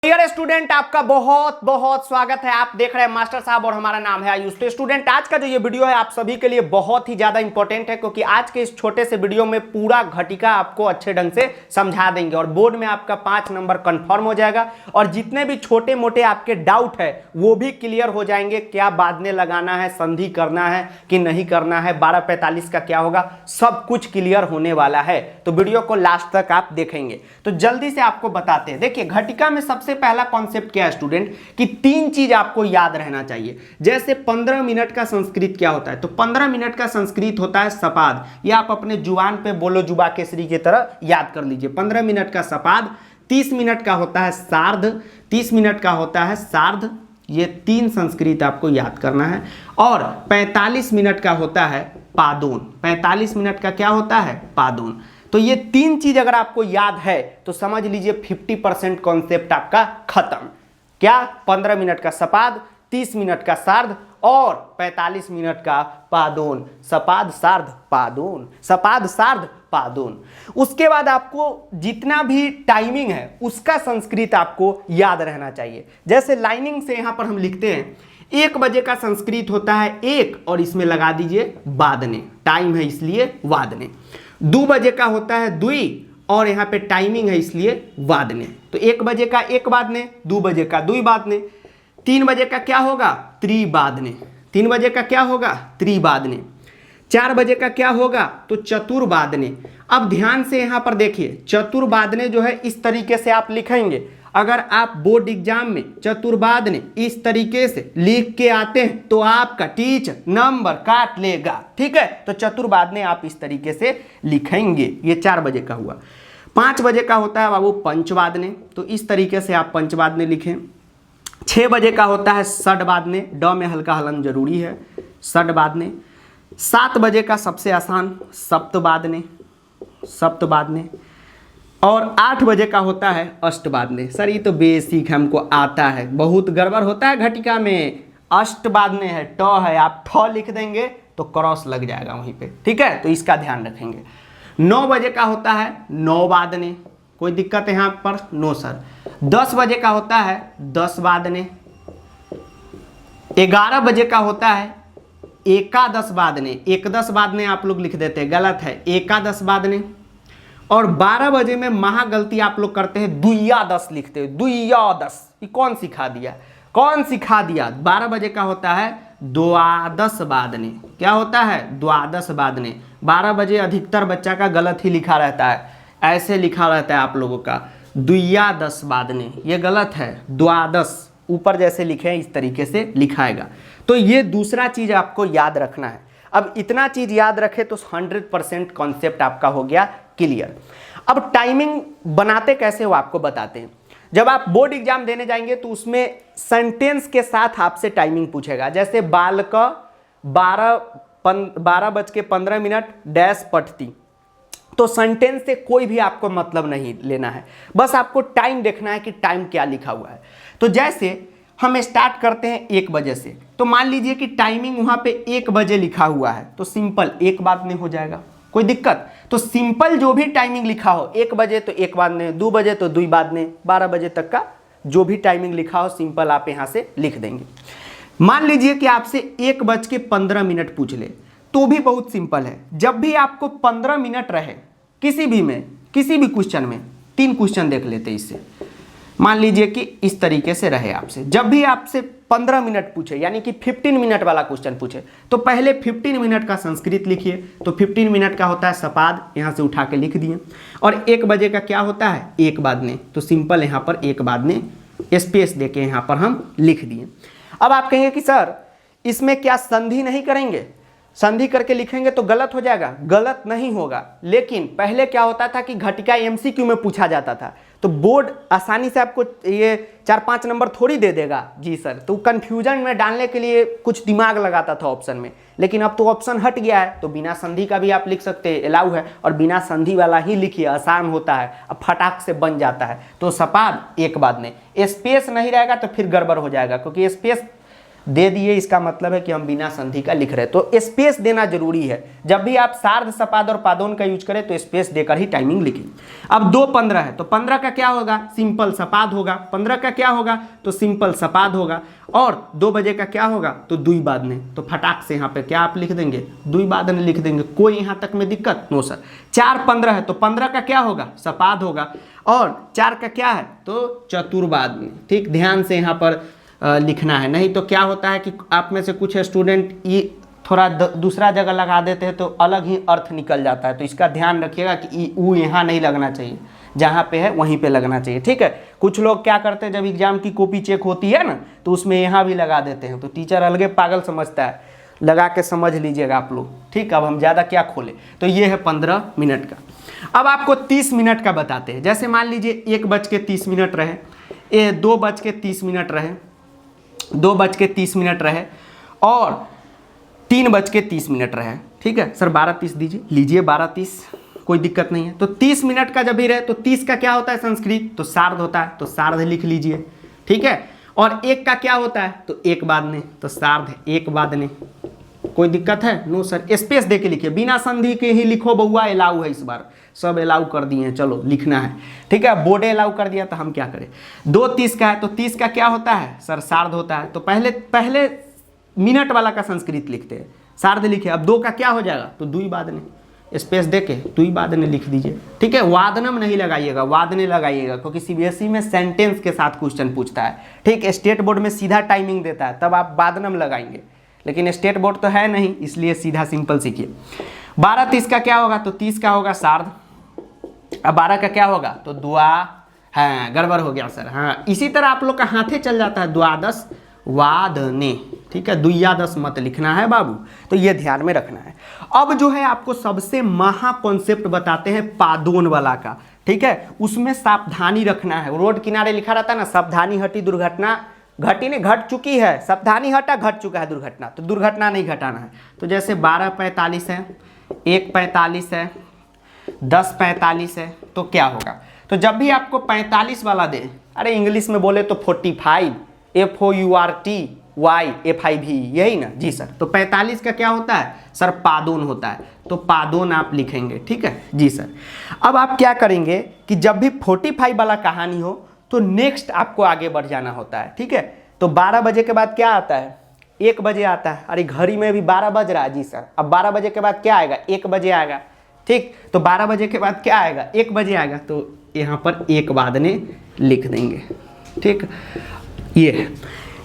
Dear student, आपका बहुत बहुत स्वागत है। आप देख रहे हैं मास्टर साहब और हमारा नाम है आयुष। तो स्टूडेंट, आज का जो ये वीडियो है आप सभी के लिए बहुत ही ज्यादा इंपॉर्टेंट है, क्योंकि आज के इस छोटे से वीडियो में पूरा घटिका आपको अच्छे ढंग से समझा देंगे और बोर्ड में आपका 5 नंबर कंफर्म हो जाएगा और जितने भी छोटे मोटे आपके डाउट है वो भी क्लियर हो जाएंगे। क्या बाद में लगाना है, संधि करना है कि नहीं करना है, 12:45 का क्या होगा, सब कुछ क्लियर होने वाला है। तो वीडियो को लास्ट तक आप देखेंगे। तो जल्दी से आपको बताते हैं। देखिए, घटिका में सबसे पहला कॉन्सेप्ट क्या है स्टूडेंट, कि 3 चीज आपको याद रहना चाहिए। जैसे 15 मिनट का संस्कृत क्या होता है, तो 15 मिनट का संस्कृत होता है सपाद। ये आप अपने जुबान पे बोलो जुबा केसरी की तरह याद कर लीजिए। 15 मिनट का सपाद, 30 मिनट का होता है सार्ध, 30 मिनट का होता है सार्ध। ये 3 संस्कृत आपको याद करना है। और 45 मिनट का होता है पादोन। 45 मिनट का क्या होता है, पादोन। तो ये 3 चीज अगर आपको याद है तो समझ लीजिए 50% कॉन्सेप्ट आपका खत्म। क्या, 15 मिनट का सपाद, 30 मिनट का सार्ध और 45 मिनट का पादोन। सपाद सार्ध पादोन, सपाद सार्ध पादोन। उसके बाद आपको जितना भी टाइमिंग है उसका संस्कृत आपको याद रहना चाहिए। जैसे लाइनिंग से यहां पर हम लिखते हैं 1 बजे का संस्कृत होता है 1 और इसमें लगा दीजिए वादने, टाइम है इसलिए वादने। 2 बजे का होता है द्वि और यहाँ पे टाइमिंग है इसलिए वादने। तो 1 बजे का 1 वादने, 2 बजे का 2 वादने, 3 बजे का क्या होगा, त्रिवादने। 3 बजे का क्या होगा, त्रिवादने। 4 बजे का क्या होगा, तो चतुर्वादने। अब ध्यान से यहाँ पर देखिए, चतुर्वादने जो है इस तरीके से आप लिखेंगे। अगर आप बोर्ड एग्जाम में चतुर्वादने इस तरीके से लिख के आते हैं तो आपका टीचर नंबर काट लेगा। ठीक है, तो चतुर्वादने आप इस तरीके से लिखेंगे। ये 4 बजे का हुआ। 5 बजे का होता है बाबू पंचवादने, तो इस तरीके से आप पंचवादने लिखें। 6 बजे का होता है षड्वादने, ड में हल्का हलन जरूरी है, षड्वादने। 7 बजे का सबसे आसान सप्तवादने, सप्तवादने। और 8 बजे का होता है अष्टवादने। सर ये तो बेसिक हमको आता है, बहुत गड़बड़ होता है घटिका में। अष्टवादने है, ट है, आप ठ लिख देंगे तो क्रॉस लग जाएगा वहीं पे। ठीक है, तो इसका ध्यान रखेंगे। 9 बजे का होता है नौवादने, कोई दिक्कत है यहाँ पर, नो सर। 10 बजे का होता है 10 वादने। 11 बजे का होता है एकादश वादने, एकदश वादने आप लोग लिख देते हैं, गलत है, एकादश वादने। और 12 बजे में महा गलती आप लोग करते हैं, द्वियादश लिखते हैं, द्वियादश। ये कौन सिखा दिया, कौन सिखा दिया। 12 बजे का होता है द्वादश वादने। क्या होता है, द्वादश वादने। 12 बजे अधिकतर बच्चा का गलत ही लिखा रहता है, ऐसे लिखा रहता है आप लोगों का द्वियादश वादने। ये गलत है, द्वादश ऊपर जैसे लिखे हैं इस तरीके से लिखाएगा। तो ये दूसरा चीज आपको याद रखना है। अब इतना चीज याद रखे तो 100% कॉन्सेप्ट आपका हो गया क्लियर। अब टाइमिंग बनाते कैसे हो आपको बताते हैं। जब आप बोर्ड एग्जाम देने जाएंगे तो उसमें सेंटेंस के साथ आपसे टाइमिंग पूछेगा। जैसे बालक 12:15 डैश पठती, तो सेंटेंस से कोई भी आपको मतलब नहीं लेना है, बस आपको टाइम देखना है कि टाइम क्या लिखा हुआ है। तो जैसे हम स्टार्ट करते हैं 1 बजे से, तो मान लीजिए कि टाइमिंग वहां पे 1 बजे लिखा हुआ है, तो सिंपल 1 वादने हो जाएगा, कोई दिक्कत। तो सिंपल जो भी टाइमिंग लिखा हो, 1 बजे तो 1 वादने, 2 बजे तो 2 वादने, 12 बजे तक का जो भी टाइमिंग लिखा हो सिंपल आप यहां से लिख देंगे। मान लीजिए कि आपसे 1:15 पूछ ले, तो भी बहुत सिंपल है। जब भी आपको 15 मिनट रहे किसी भी में, किसी भी क्वेश्चन में, 3 क्वेश्चन देख लेते इससे। मान लीजिए कि इस तरीके से रहे आपसे, जब भी आपसे 15 मिनट पूछे, यानी कि 15 मिनट वाला क्वेश्चन पूछे, तो पहले 15 मिनट का संस्कृत लिखिए। तो 15 मिनट का होता है सपाद, यहां से उठा के लिख दिए। और 1 बजे का क्या होता है, 1 वादने, तो सिंपल यहां पर 1 वादने स्पेस देके यहां पर हम लिख दिए। अब आप कहेंगे कि सर इसमें क्या संधि नहीं करेंगे, संधि करके लिखेंगे तो गलत हो जाएगा। गलत नहीं होगा, लेकिन पहले क्या होता था कि घटिका एमसीक्यू में पूछा जाता था, तो बोर्ड आसानी से आपको ये 4-5 नंबर थोड़ी दे देगा जी सर। तो कंफ्यूजन में डालने के लिए कुछ दिमाग लगाता था ऑप्शन में, लेकिन अब तो ऑप्शन हट गया है, तो बिना संधि का भी आप लिख सकते हैं, अलाउ है। और बिना संधि वाला ही लिखिए, आसान होता है, अब फटाक से बन जाता है। तो सपाद 1 वादने, स्पेस नहीं रहेगा तो फिर गड़बड़ हो जाएगा, क्योंकि स्पेस दे दिए, इसका मतलब है कि हम बिना संधि का लिख रहे हैं। तो स्पेस देना जरूरी है। जब भी आप सार्ध, सपाद और पादोन का यूज करें तो स्पेस देकर ही टाइमिंग लिखें। अब 2:15 है तो 15 का क्या होगा, सिंपल सपाद होगा। 15 का क्या होगा तो सिंपल सपाद होगा। और 2 बजे का क्या होगा तो दुई बादने, तो फटाक से यहाँ पे क्या आप लिख देंगे, दुई बादने लिख देंगे। कोई यहाँ तक में दिक्कत नो सर। 4:15 है तो 15 का क्या होगा, सपाद होगा। और 4 का क्या है तो चतुर्बादने। ठीक, ध्यान से यहाँ पर लिखना है, नहीं तो क्या होता है कि आप में से कुछ स्टूडेंट ये थोड़ा दूसरा जगह लगा देते हैं तो अलग ही अर्थ निकल जाता है। तो इसका ध्यान रखिएगा कि ऊ यहाँ नहीं लगना चाहिए, जहाँ पे है वहीं पे लगना चाहिए। ठीक है, कुछ लोग क्या करते हैं जब एग्जाम की कॉपी चेक होती है ना तो उसमें यहाँ भी लगा देते हैं, तो टीचर अलगे पागल समझता है। लगा के समझ लीजिएगा आप लोग। ठीक, अब हम ज़्यादा क्या खोले, तो ये है 15 मिनट का। अब आपको 30 मिनट का बताते हैं। जैसे मान लीजिए 1:30 रहे, 2:30 रहे, 2:30 रहे और 3:30 रहे। ठीक है सर, 12:30 दीजिए, लीजिए 12:30, कोई दिक्कत नहीं है। तो 30 मिनट का जब भी रहे तो 30 का क्या होता है संस्कृत, तो सार्ध होता है, तो सार्ध लिख लीजिए। ठीक है, और 1 का क्या होता है तो 1 बादने, तो सार्ध 1 बादने। कोई दिक्कत है नो सर। स्पेस दे के लिखिए, बिना संधि के ही लिखो बउआ, अलाउ है इस बार, सब अलाउ कर दिए हैं। चलो लिखना है। ठीक है, बोर्डे अलाउ कर दिया तो हम क्या करें। 2:30 का है तो 30 का क्या होता है सर, सार्ध होता है। तो पहले मिनट वाला का संस्कृत लिखते हैं, सार्ध लिखे। अब 2 का क्या हो जाएगा तो दुई बादने, स्पेस दे के दुई बादने लिख दीजिए। ठीक है, वादनम नहीं लगाइएगा, वादने लगाइएगा, क्योंकि सीबीएसई में सेंटेंस के साथ क्वेश्चन पूछता है। ठीक, स्टेट बोर्ड में सीधा टाइमिंग देता है, तब आप वादनम लगाएंगे, लेकिन स्टेट बोर्ड तो है नहीं, इसलिए सीधा सिंपल सीखिए। 12:30 का क्या होगा तो 30 का होगा सार्ध। अब 12 का क्या होगा तो द्वा, हाँ गड़बड़ हो गया सर। हाँ, इसी तरह आप लोग का हाथे चल जाता है, द्वादश वादने। ठीक है, द्वियादश मत लिखना है बाबू, तो ये ध्यान में रखना है। अब जो है आपको सबसे महा कॉन्सेप्ट बताते हैं पादोन वाला का। ठीक है, उसमें सावधानी रखना है। रोड किनारे लिखा रहता है ना, सावधानी हटी दुर्घटना घटी, नहीं घट चुकी है, सावधानी हटा घट चुका है दुर्घटना, तो दुर्घटना नहीं घटाना है। तो जैसे 12:45 है, 1:45 है, 10:45 है, तो क्या होगा तो जब भी आपको 45 वाला दे, अरे इंग्लिश में बोले तो 45, FOURTY यही ना जी सर। तो 45 का क्या होता है सर, पादोन होता है, तो पादोन आप लिखेंगे। ठीक है जी सर। अब आप क्या करेंगे कि जब भी 45 वाला कहानी हो तो नेक्स्ट आपको आगे बढ़ जाना होता है। ठीक है, तो 12 बजे के बाद क्या आता है, 1 बजे आता है। अरे घड़ी में भी 12 बज रहा है जी सर। अब 12 बजे के बाद क्या आएगा, 1 बजे आएगा। ठीक, तो 12 बजे के बाद क्या आएगा, 1 बजे आएगा, तो यहाँ पर 1 बादने लिख देंगे। ठीक, ये है।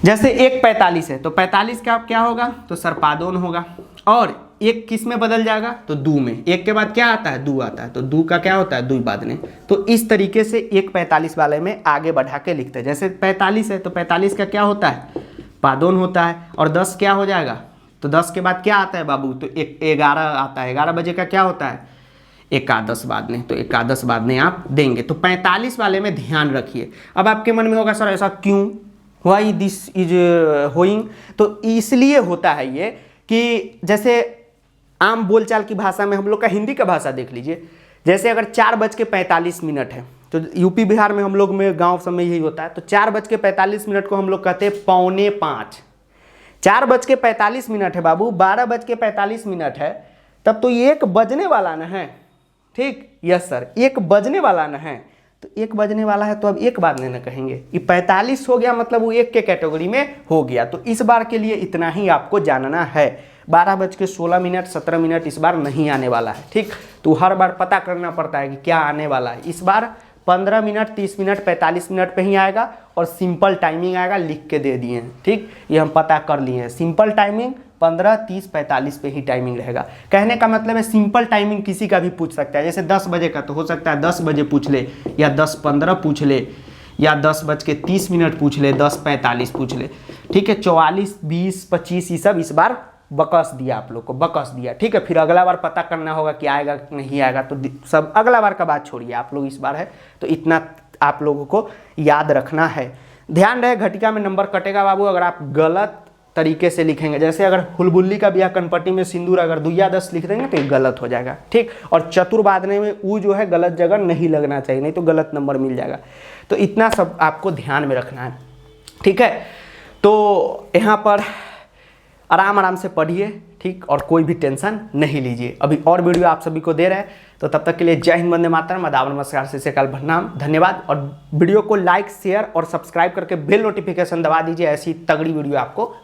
जैसे 1:45 है तो 45 का क्या होगा तो सरपादोन होगा, और 1 किस में बदल जाएगा तो दू में। 1 के बाद क्या आता है, दू आता है, तो दू का क्या होता है, दुई बादने। तो इस तरीके से 1:45 वाले में आगे बढ़ा के लिखते हैं। जैसे 45 है तो 45 का क्या होता है, पादोन होता है। और 10 क्या हो जाएगा तो 10 के बाद क्या आता है बाबू, तो 11 आता है। 11 बजे का क्या होता है, एकादश बादने, तो एकादश बादने आप देंगे। तो 45 वाले में ध्यान रखिए। अब आपके मन में होगा सर ऐसा क्यों, वाई दिस इज होइंग, तो इसलिए होता है ये कि जैसे आम बोलचाल की भाषा में, हम लोग का हिंदी का भाषा देख लीजिए। जैसे अगर 4:45 है तो यूपी बिहार में हम लोग में गांव सब में यही होता है, तो 4:45 को हम लोग कहते हैं 4:45। 4:45 है बाबू, 12:45 है, तब तो 1 बजने वाला ना है। ठीक, यस सर, 1 बजने वाला ना है, तो 1 बजने वाला है तो अब 1 बादने ना कहेंगे। ये 45 हो गया, मतलब वो 1 के कैटेगरी में हो गया। तो इस बार के लिए इतना ही आपको जानना है। 12:16, 17 मिनट इस बार नहीं आने वाला है। ठीक, तो हर बार पता करना पड़ता है कि क्या आने वाला है। इस बार 15 मिनट, 30 मिनट, 45 मिनट पे ही आएगा, और सिंपल टाइमिंग आएगा, लिख के दे दिए हैं। ठीक, ये हम पता कर लिए हैं। सिंपल टाइमिंग 15, 30, 45 पे ही टाइमिंग रहेगा। कहने का मतलब है सिंपल टाइमिंग किसी का भी पूछ सकता है। जैसे 10 बजे का तो हो सकता है 10 बजे पूछ ले, या 10:15 पूछ ले, या 10:30 पूछ ले, 10:45 पूछ ले। ठीक है, 44, 20, 25 ये सब इस बार बकस दिया, आप लोग को बकस दिया। ठीक है, फिर अगला बार पता करना होगा कि आएगा कि नहीं आएगा, तो सब अगला बार का बात छोड़िए, आप लोग इस बार है तो इतना आप लोगों को याद रखना है। ध्यान रहे घटिका में नंबर कटेगा बाबू अगर आप गलत तरीके से लिखेंगे। जैसे अगर हुलबुल्ली का बिया कनपट्टी में सिंदूर अगर 2:10 लिख देंगे तो ये गलत हो जाएगा। ठीक, और चतुर्बादने में ऊ जो है गलत जगह नहीं लगना चाहिए, नहीं तो गलत नंबर मिल जाएगा। तो इतना सब आपको ध्यान में रखना है। ठीक है, तो यहाँ पर आराम आराम से पढ़िए, ठीक, और कोई भी टेंशन नहीं लीजिए। अभी और वीडियो आप सभी को दे रहे हैं, तो तब तक के लिए जय हिंद, वंदे मातरम, आदाब, नमस्कार, सत श्री अकाल, प्रणाम, धन्यवाद। और वीडियो को लाइक, शेयर और सब्सक्राइब करके बेल नोटिफिकेशन दबा दीजिए, ऐसी तगड़ी वीडियो आपको